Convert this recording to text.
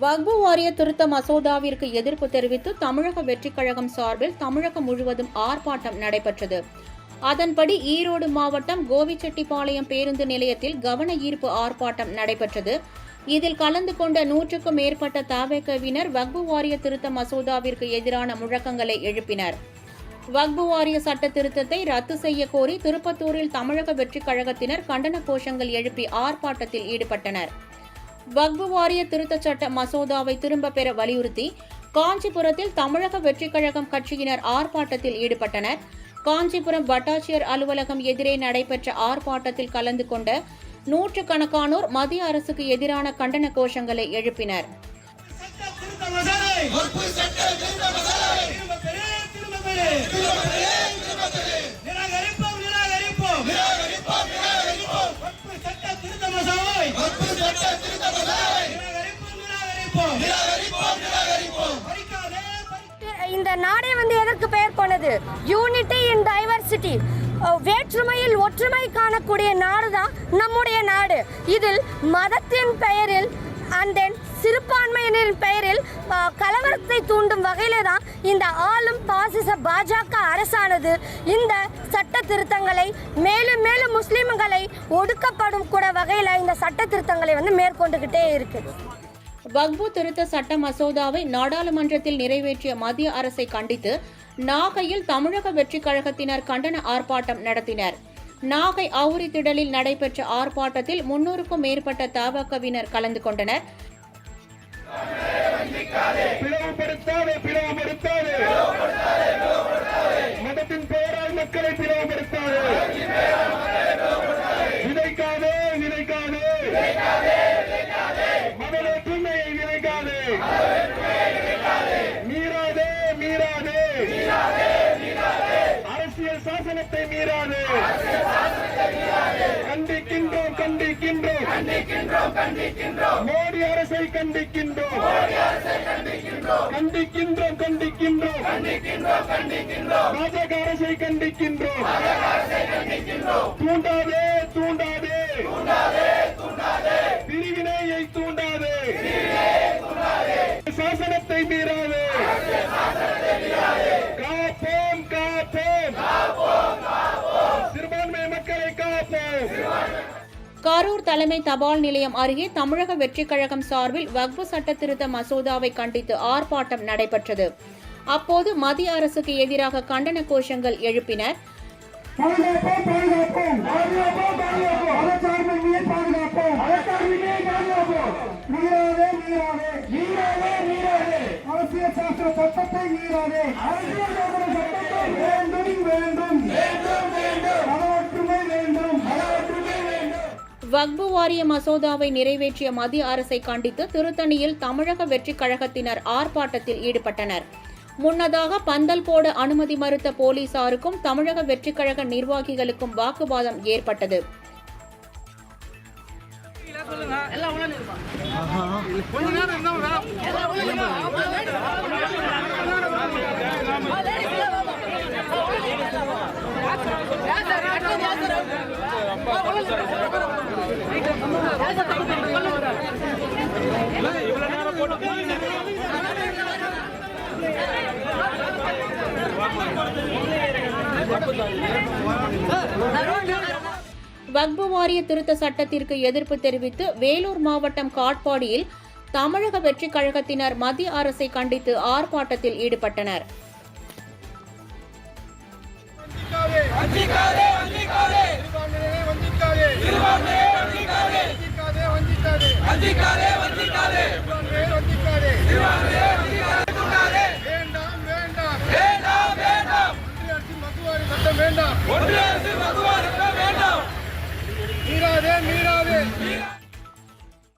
வக்பு வாரிய திருத்த மசோதாவிற்கு எதிர்ப்பு தெரிவித்து தமிழக வெற்றிக் கழகம் சார்பில் தமிழகம் முழுவதும் ஆர்ப்பாட்டம் நடைபெற்றது. அதன்படி ஈரோடு மாவட்டம் கோவிச்செட்டிப்பாளையம் பேருந்து நிலையத்தில் கவன ஈர்ப்பு ஆர்ப்பாட்டம் நடைபெற்றது. இதில் கலந்து கொண்ட 100க்கும் மேற்பட்ட தவேகவினர் வக்பு வாரிய திருத்த மசோதாவிற்கு எதிரான முழக்கங்களை எழுப்பினர். வக்பு வாரிய சட்ட திருத்தத்தை ரத்து செய்ய கோரி திருப்பத்தூரில் தமிழக வெற்றிக் கழகத்தினர் கண்டன கோஷங்கள் எழுப்பி ஆர்ப்பாட்டத்தில் ஈடுபட்டனர். வக்பு வாரிய திருத்த சட்ட மசோதாவை திரும்ப பெற வலியுறுத்தி காஞ்சிபுரத்தில் தமிழக வெற்றிக் கழகம் கட்சியினர் ஆர்ப்பாட்டத்தில் ஈடுபட்டனர். காஞ்சிபுரம் வட்டாட்சியர் அலுவலகம் எதிரே நடைபெற்ற ஆர்ப்பாட்டத்தில் கலந்து கொண்ட 100கணக்கானோர் மத்திய அரசுக்கு எதிரான கண்டன கோஷங்களை எழுப்பினர். இந்த நாடே எதற்கு பெயர் போனது? யூனிட்டி இன் டைவர்சிட்டி. வேற்றுமையில் ஒற்றுமை காணக்கூடிய நாடு தான் நம்முடைய நாடு. இதில் மதத்தின் பெயரில் அண்ட் தென் சிறுபான்மையினரின் பெயரில் கலவரத்தை தூண்டும் வகையிலே தான் இந்த ஆளும் பாசிச பாஜக அரசானது இந்த சட்ட திருத்தங்களை மேலும் மேலும் முஸ்லிம்களை ஒடுக்கப்படும் கூட வகையில் இந்த சட்ட திருத்தங்களை மேற்கொண்டுகிட்டே இருக்கு. வக்பு திருத்த சட்ட மசோதாவை நாடாளுமன்றத்தில் நிறைவேற்றிய மத்திய அரசை கண்டித்து நாகையில் தமிழக வெற்றிக் கழகத்தினர் கண்டன ஆர்ப்பாட்டம் நடத்தினர். நாகை அவுரி திடலில் நடைபெற்ற ஆர்ப்பாட்டத்தில் 300க்கும் மேற்பட்ட தவேகவினர் கலந்து கொண்டனர். மதத்தின் பெயரால் மக்களை பிளவுபடுத்தாது. விதைக்காதே விதைக்காதே மத ஒற்றுமையை விதைக்காதே. மீறாதே மீறாதே அரசியல் சாசனத்தை மீறாதே. கண்டிக்கின்றோம் கண்டிக்கின்றோம் மோடி அரசை கண்டிக்கின்றோம் கண்டிக்கின்றோம் கண்டிக்கின்றோம் பாஜக அரசை கண்டிக்கின்றோம். தூண்டாதே தூண்டாதே பிரிவினையை தூண்டாதே. சாசனத்தை மீறாதே. காப்போம் காப்போம் சிறுபான்மை மக்களை காப்போம். கரூர் தலைமை தபால் நிலையம் அருகே தமிழக வெற்றிக் கழகம் சார்பில் வக்பு சட்ட திருத்த மசோதாவை கண்டித்து ஆர்ப்பாட்டம் நடைபெற்றது. அப்போது மத்திய அரசுக்கு எதிராக கண்டன கோஷங்கள் எழுப்பினர். வக்பு வாரிய மசோதாவை நிறைவேற்றிய மத்திய அரசை கண்டித்து திருத்தணியில் தமிழக வெற்றிக் கழகத்தினர் ஆர்ப்பாட்டத்தில் ஈடுபட்டனர். முன்னதாக பந்தல் போட அனுமதி மறுத்த போலீசாருக்கும் தமிழக வெற்றிக் கழக நிர்வாகிகளுக்கும் வாக்குவாதம் ஏற்பட்டது. வக்பு வாரிய திருத்த சட்டத்திற்கு எதிர்ப்பு தெரிவித்து வேலூர் மாவட்டம் காட்பாடியில் தமிழக வெற்றிக் கழகத்தினர் மத்திய அரசை கண்டித்து ஆர்ப்பாட்டத்தில் ஈடுபட்டனர். வேண்டாம் மீறாதே மீறாதே